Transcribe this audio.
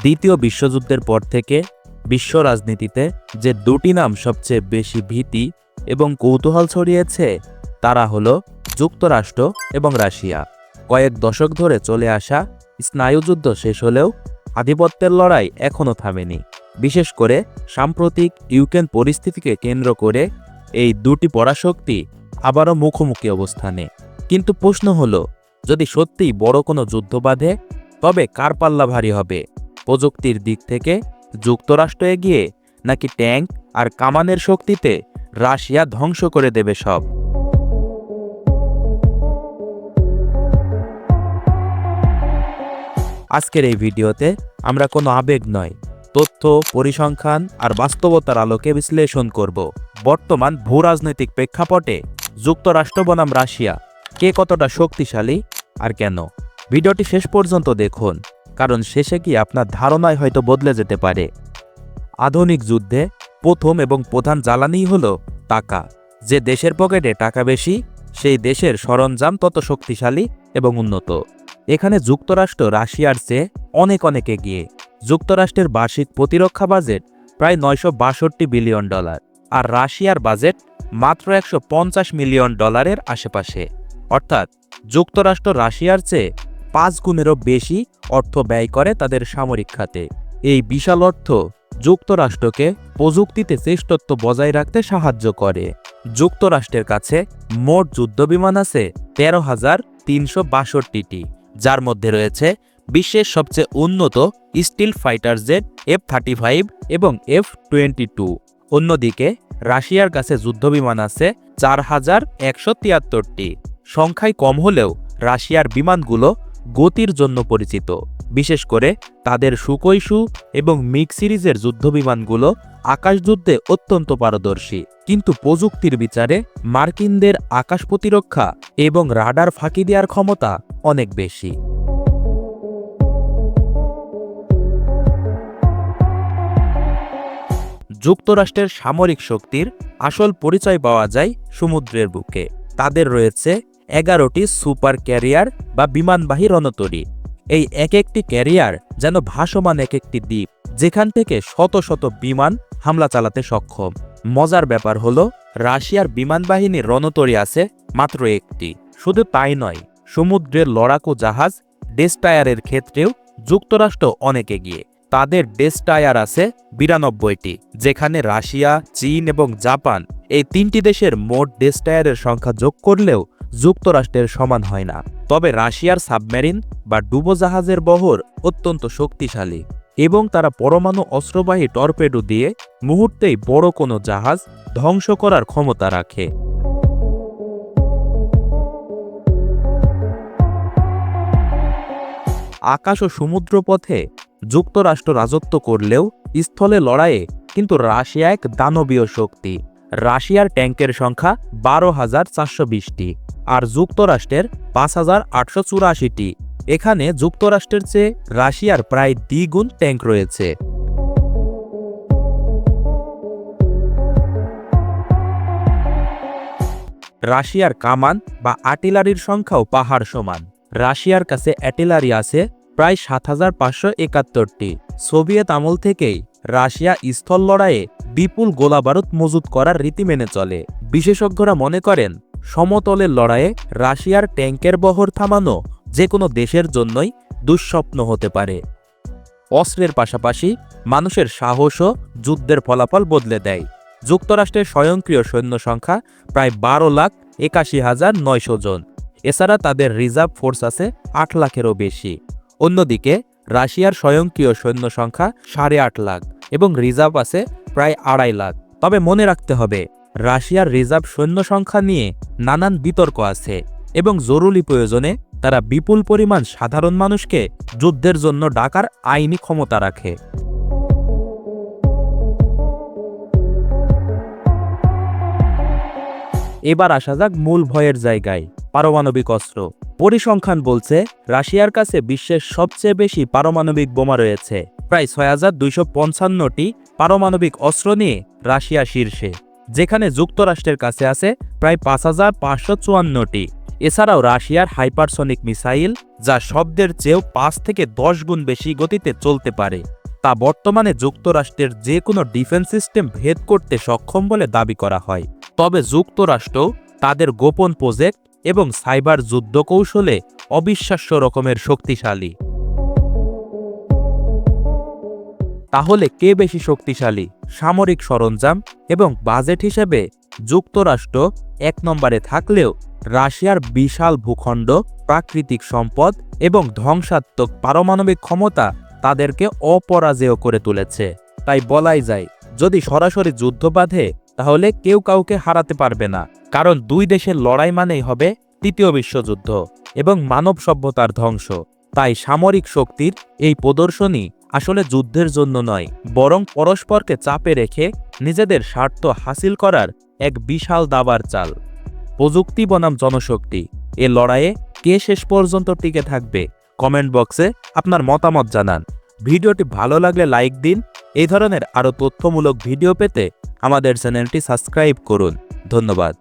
দ্বিতীয় বিশ্বযুদ্ধের পর থেকে বিশ্ব রাজনীতিতে যে দুটি নাম সবচেয়ে বেশি ভীতি এবং কৌতূহল ছড়িয়েছে তারা হলো যুক্তরাষ্ট্র এবং রাশিয়া। কয়েক দশক ধরে চলে আসা স্নায়ুযুদ্ধ শেষ হলেও আধিপত্যের লড়াই এখনও থামেনি। বিশেষ করে সাম্প্রতিক ইউক্রেন পরিস্থিতিকে কেন্দ্র করে এই দুটি পরাশক্তি আবারও মুখোমুখি অবস্থানে। কিন্তু প্রশ্ন হলো, যদি সত্যিই বড় কোনো যুদ্ধ বাঁধে তবে কার পাল্লা ভারী হবে? প্রযুক্তির দিক থেকে যুক্তরাষ্ট্র এগিয়ে, নাকি ট্যাঙ্ক আর কামানের শক্তিতে রাশিয়া ধ্বংস করে দেবে সব? আজকের এই ভিডিওতে আমরা কোনো আবেগ নয়, তথ্য, পরিসংখ্যান আর বাস্তবতার আলোকে বিশ্লেষণ করব বর্তমান ভূরাজনৈতিক প্রেক্ষাপটে যুক্তরাষ্ট্র বনাম রাশিয়া কে কতটা শক্তিশালী আর কেন। ভিডিওটি শেষ পর্যন্ত দেখুন, কারণ শেষে কি আপনার ধারণাই হয়তো বদলে যেতে পারে। আধুনিক যুদ্ধে প্রথম এবং প্রধান জ্বালানিই হলো টাকা। যে দেশের পকেটে টাকা বেশি, সেই দেশের সরঞ্জাম তত শক্তিশালী এবং উন্নত। এখানে যুক্তরাষ্ট্র রাশিয়ার চেয়ে অনেক এগিয়ে। যুক্তরাষ্ট্রের বার্ষিক প্রতিরক্ষা বাজেট প্রায় $962 বিলিয়ন, আর রাশিয়ার বাজেট মাত্র $150 মিলিয়ন আশেপাশে। অর্থাৎ যুক্তরাষ্ট্র রাশিয়ার চেয়ে 5 গুণেরও বেশি অর্থ ব্যয় করে তাদের সামরিক খাতে। এই বিশাল অর্থ যুক্তরাষ্ট্রকে প্রযুক্তিতে শ্রেষ্ঠত্ব বজায় রাখতে সাহায্য করে। যুক্তরাষ্ট্রের কাছে মোট যুদ্ধবিমান আছে 13,362টি, যার মধ্যে রয়েছে বিশ্বের সবচেয়ে উন্নত স্টিল ফাইটার জেট F-35 এবং F-22। অন্যদিকে রাশিয়ার কাছে যুদ্ধবিমান আছে 4,173টি। সংখ্যায় কম হলেও রাশিয়ার বিমানগুলো গতির জন্য পরিচিত। বিশেষ করে তাদের সুকোই সু এবং মিগ সিরিজের যুদ্ধবিমানগুলো আকাশযুদ্ধে অত্যন্ত পারদর্শী। কিন্তু প্রযুক্তির বিচারে মার্কিনদের আকাশ প্রতিরক্ষা এবং রাডার ফাঁকি দেওয়ার ক্ষমতা অনেক বেশি। যুক্তরাষ্ট্রের সামরিক শক্তির আসল পরিচয় পাওয়া যায় সমুদ্রের বুকে। তাদের রয়েছে 11টি সুপার ক্যারিয়ার বা বিমানবাহী রণতরী। এই এক একটি ক্যারিয়ার যেন ভাসমান এক একটি দ্বীপ, যেখান থেকে শত শত বিমান হামলা চালাতে সক্ষম। মজার ব্যাপার হলো, রাশিয়ার বিমান বাহিনীর রণতরী আছে মাত্র একটি। শুধু তাই নয়, সমুদ্রের লড়াকু জাহাজ ডেস্ট্রয়ারের ক্ষেত্রেও যুক্তরাষ্ট্র অনেক এগিয়ে। তাদের ডেস্ট্রয়ার আছে 92টি, যেখানে রাশিয়া, চীন এবং জাপান এই তিনটি দেশের মোট ডেস্ট্রয়ারের সংখ্যা যোগ করলেও যুক্তরাষ্ট্রের সমান হয় না। তবে রাশিয়ার সাবমেরিন বা ডুবোজাহাজের বহর অত্যন্ত শক্তিশালী এবং তারা পরমাণু অস্ত্রবাহী টর্পেডো দিয়ে মুহূর্তেই বড় কোনো জাহাজ ধ্বংস করার ক্ষমতা রাখে। আকাশ ও সমুদ্রপথে যুক্তরাষ্ট্র রাজত্ব করলেও স্থলে লড়াইয়ে কিন্তু রাশিয়া এক দানবীয় শক্তি। রাশিয়ার ট্যাঙ্কের সংখ্যা 12,420টি আর যুক্তরাষ্ট্রের 5,884টি। এখানে যুক্তরাষ্ট্রের চেয়ে রাশিয়ার প্রায় দ্বিগুণ ট্যাঙ্ক রয়েছে। রাশিয়ার কামান বা আর্টিলারির সংখ্যাও পাহাড় সমান। রাশিয়ার কাছে আর্টিলারি আছে প্রায় 7,571টি। সোভিয়েত আমল থেকেই রাশিয়া স্থল লড়াইয়ে বিপুল গোলাবারুদ মজুত করার রীতি মেনে চলে। বিশেষজ্ঞরা মনে করেন, সমতলের লড়াইয়ে রাশিয়ার ট্যাঙ্কের বহর থামানো যে কোনো দেশের জন্যই দুঃস্বপ্ন হতে পারে। অস্ত্রের পাশাপাশি মানুষের সাহসও যুদ্ধের ফলাফল বদলে দেয়। যুক্তরাষ্ট্রের স্বয়ংক্রিয় সৈন্য সংখ্যা প্রায় 12,81,900 জন। এছাড়া তাদের রিজার্ভ ফোর্স আছে 8 লাখেরও বেশি। অন্যদিকে রাশিয়ার স্বয়ংক্রিয় সৈন্য সংখ্যা 8.5 লাখ এবং রিজার্ভ আছে প্রায় 2.5 লাখ। তবে মনে রাখতে হবে, রাশিয়ার রিজার্ভ সৈন্য সংখ্যা নিয়ে নানান বিতর্ক আছে এবং জরুরি প্রয়োজনে তারা বিপুল পরিমাণ সাধারণ মানুষকে যুদ্ধের জন্য ডাকার আইনি ক্ষমতা রাখে। এবার আসা যাক মূল ভয়ের জায়গায়, পারমাণবিক অস্ত্র। পরিসংখ্যান বলছে রাশিয়ার কাছে বিশ্বের সবচেয়ে বেশি পারমাণবিক বোমা রয়েছে। প্রায় 6,255টি পারমাণবিক অস্ত্র নিয়ে রাশিয়া শীর্ষে, যেখানে যুক্তরাষ্ট্রের কাছে আছে প্রায় 5,554টি। এছাড়াও রাশিয়ার হাইপারসনিক মিসাইল, যা শব্দের চেয়েও 5 থেকে 10 গুণ বেশি গতিতে চলতে পারে, তা বর্তমানে যুক্তরাষ্ট্রের যে কোনো ডিফেন্স সিস্টেম ভেদ করতে সক্ষম বলে দাবি করা হয়। তবে যুক্তরাষ্ট্র তাদের গোপন প্রজেক্ট এবং সাইবার যুদ্ধ কৌশলে অবিশ্বাস্য রকমের শক্তিশালী। তাহলে কে বেশি শক্তিশালী? সামরিক সরঞ্জাম এবং বাজেট হিসেবে যুক্তরাষ্ট্র 1 নম্বরে থাকলেও রাশিয়ার বিশাল ভূখণ্ড, প্রাকৃতিক সম্পদ এবং ধ্বংসাত্মক পারমাণবিক ক্ষমতা তাদেরকে অপরাজেয় করে তুলেছে। তাই বলাই যায়, যদি সরাসরি যুদ্ধ বাধে তাহলে কেউ কাউকে হারাতে পারবে না, কারণ দুই দেশের লড়াই মানেই হবে তৃতীয় বিশ্বযুদ্ধ এবং মানব সভ্যতার ধ্বংস। তাই সামরিক শক্তির এই প্রদর্শনী আসলে যুদ্ধের জন্য নয়, বরং পরস্পরকে চাপে রেখে নিজেদের স্বার্থ হাসিল করার এক বিশাল দাবার চাল। প্রযুক্তি বনাম জনশক্তি, এ লড়াইয়ে কে শেষ পর্যন্ত টিকে থাকবে? কমেন্ট বক্সে আপনার মতামত জানান। ভিডিওটি ভালো লাগলে লাইক দিন। এই ধরনের আরও তথ্যমূলক ভিডিও পেতে আমাদের চ্যানেলটি সাবস্ক্রাইব করুন। ধন্যবাদ।